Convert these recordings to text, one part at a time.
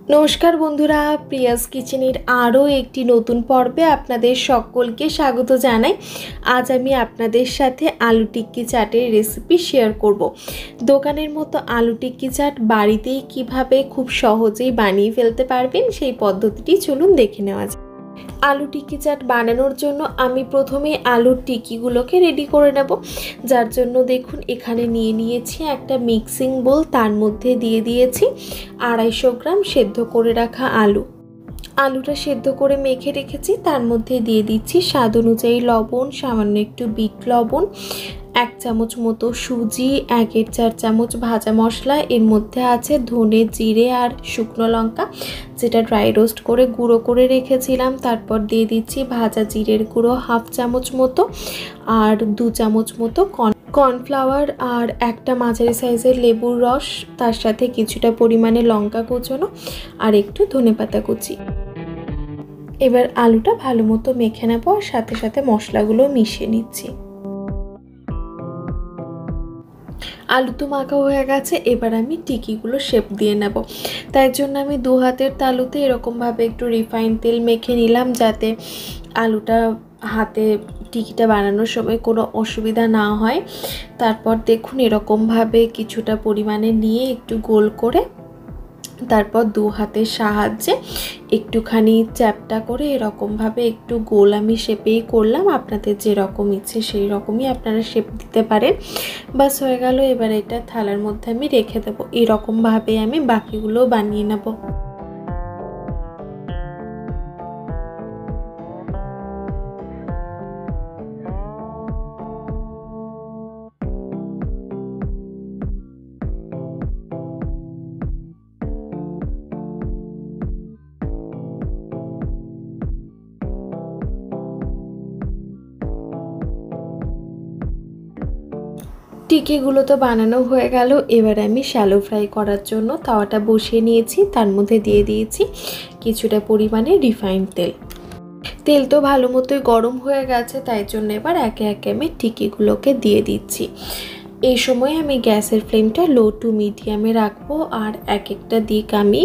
नमस्कार बंधुरा प्रियास किचेनेर आरो एकटी नतून पर्वे आपनादेर सकलके स्वागत जानाई। आज आमी आपनादेर साथे आलू टिक्की चाटेर रेसिपि शेयर करब। दोकानेर मतो आलू टिक्की चाट बाड़ीतेई किभाबे खूब सहजेई बानिये फेलते पारबेन सेई पद्धतिटी चलुन देखे नेওয়া যাক। आलू टिक्की चाट बानानोर जोन्नो आमी प्रथमे आलूर टिक्कीगुलोके रेडी करे नेब। जार जोन्नो देखुन एखाने निये नियेछि एकटा मिक्सिंग बोल, तार मध्य दिये दियेछि 250 ग्राम सेদ্ধ करे राखा आलू। आलूटा सेদ্ধ करे मेखे रेखेछि, तार मध्य दिये दिচ্ছি स्वाद अनुयायी लवण, सामान्य एकटु बीट लवण, 1 चामच मतो सुजी, 1-4 चामच भाजा मशला, एर मध्य आछे धने जिरे और शुकनो लंका जेटा ड्राई रोस्ट करे गुঁড়ো करे रेखेছিলাম। तारपर दिए दिচ্ছি भाजा जिरेर गुঁড়ো 1/2 चामच मतो और 2 चामच मतो कर्नफ्लावर और একটা মাঝারি সাইজের লেবুর রস, তার সাথে কিছুটা পরিমাণে লঙ্কা কুচানো আর একটু ধনেপাতা কুচি। এবার আলুটা ভালোমতো মেখে নেব আর সাথে সাথে মশলাগুলো মিশিয়ে নিচ্ছি। आलू तो माखा हो गेছে, এবার আমি টিকিগুলো শেপ দিয়ে নেব। তাই জন্য আমি দু হাতের তালুতে এরকম ভাবে একটু রিফাইন তেল মেখে নিলাম যাতে আলুটা হাতে টিকিটা বানানোর সময় কোনো অসুবিধা না হয়। তারপর দেখুন এরকম ভাবে কিছুটা পরিমাণে নিয়ে একটু গোল করে তারপর দু হাতের সাহায্যে একটুখানি চ্যাপটা করে এরকম ভাবে একটু গোল আমি শেপেই করলাম। আপনাদের যে রকম ইচ্ছে সেই রকমই আপনারা শেপ দিতে পারেন। বাস হয়ে গেল। এবার এটা থালার মধ্যে আমি রেখে দেব। এরকম ভাবে আমি বাকিগুলো বানিয়ে নেব। টিকিগুলো তো বানানো হয়ে গেল। এবার আমি শ্যালো ফ্রাই করার জন্য তাওয়াটা বসিয়ে নিয়েছি, তার মধ্যে দিয়ে দিয়েছি কিছুটা পরিমাণে রিফাইন তেল। তেল তো ভালো মতোই গরম হয়ে গেছে, তাই জন্য এবার একে একে আমি টিকিগুলোকে দিয়ে দিচ্ছি। এই সময় আমি গ্যাসের ফ্লেমটা লো টু মিডিয়ামে রাখবো আর এক একটা দিক আমি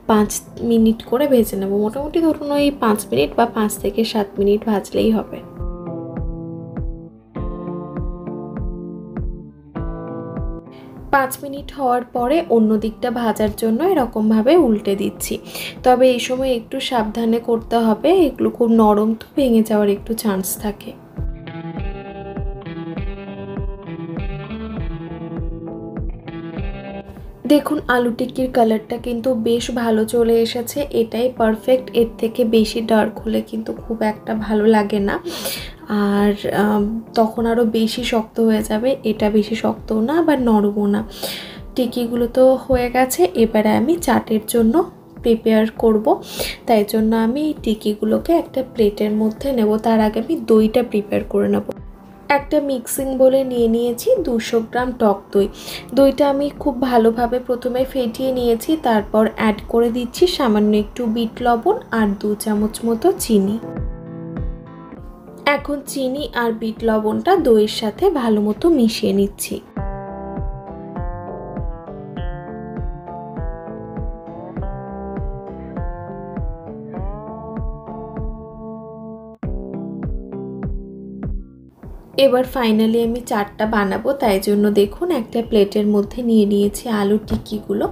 5 মিনিট করে ভেজে নেব। মোটামুটি ধরুন ওই 5 মিনিট বা 5 থেকে 7 মিনিট ভাজলেই হবে। 5 মিনিট হওয়ার পরে অন্য দিকটা ভাজার জন্য এরকম ভাবে উল্টে দিচ্ছি। তবে এই সময় একটু সাবধানে করতে হবে, এগুলো খুব নরম তো ভেঙে যাওয়ার একটু চান্স থাকে। দেখুন আলু টিক্কির কালারটা কিন্তু বেশ ভালো চলে এসেছে, এটাই পারফেক্ট। এর থেকে বেশি ডার্ক হলে কিন্তু খুব একটা ভালো লাগে না আর তখন আরও বেশি শক্ত হয়ে যাবে। এটা বেশি শক্তও না আবার নরমও না। টিকিগুলো তো হয়ে গেছে, এবারে আমি চাটের জন্য প্রিপেয়ার করব। তাই জন্য আমি এই টিকিগুলোকে একটা প্লেটের মধ্যে নেব। তার আগে আমি দইটা প্রিপেয়ার করে নেব। একটা মিক্সিং বলে নিয়ে নিয়েছি 200 গ্রাম টক দই। দইটা আমি খুব ভালোভাবে প্রথমে ফেটিয়ে নিয়েছি, তারপর অ্যাড করে দিচ্ছি সামান্য একটু বিট লবণ আর 2 চামচ মতো চিনি। এখন চিনি আর বিট লবণটা দইয়ের সাথে ভালোমতো মিশিয়ে নিচ্ছি। এবার ফাইনালি আমি চাটটা বানাবো, তাই জন্য দেখুন একটা প্লেটের মধ্যে নিয়ে নিয়েছি আলু টিক্কিগুলো।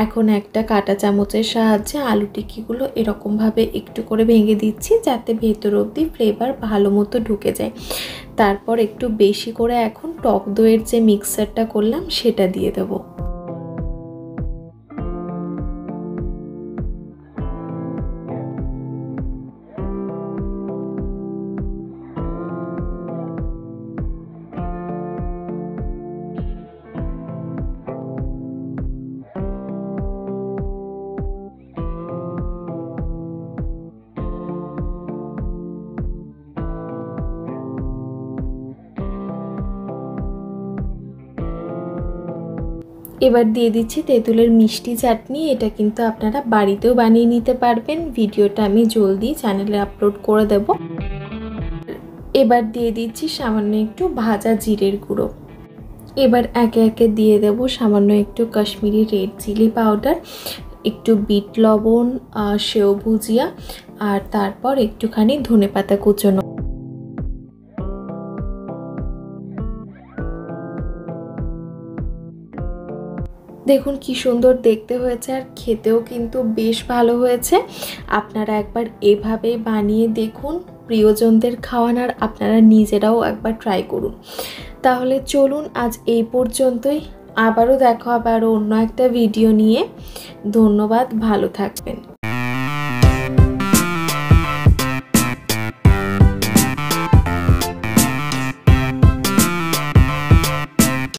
এখন একটা কাঁটা চামচের সাহায্যে আলু টিক্কিগুলো এরকমভাবে একটু করে ভেঙে দিচ্ছি যাতে ভেতর অবধি ফ্লেভার ভালো মতো ঢুকে যায়। তারপর একটু বেশি করে এখন টক দইয়ের যে মিক্সচারটা করলাম সেটা দিয়ে দেবো। এবার দিয়ে দিচ্ছি তেঁতুলের মিষ্টি চাটনি। এটা কিন্তু আপনারা বাড়িতেও বানিয়ে নিতে পারবেন। ভিডিওটা আমি জলদি চ্যানেলে আপলোড করে দেব। এবার দিয়ে দিচ্ছি সামান্য একটু ভাজা জিরের গুঁড়ো। এবার একে একে দিয়ে দেব সামান্য একটু কাশ্মীরি রেড চিলি পাউডার, একটু বিট লবণ, সেও ভুজিয়া, আর তারপর একটুখানি ধনেপাতা কুচোনো। দেখুন কি সুন্দর দেখতে হয়েছে, আর খেতেও কিন্তু বেশ ভালো হয়েছে। আপনারা একবার এভাবে বানিয়ে দেখুন, প্রিয়জনদের খাওয়ান, আর আপনারা নিজেরাও একবার ট্রাই করুন। তাহলে চলুন আজ এই পর্যন্তই, আবারও দেখা হবে আরও অন্য একটা ভিডিও নিয়ে। ধন্যবাদ, ভালো থাকবেন।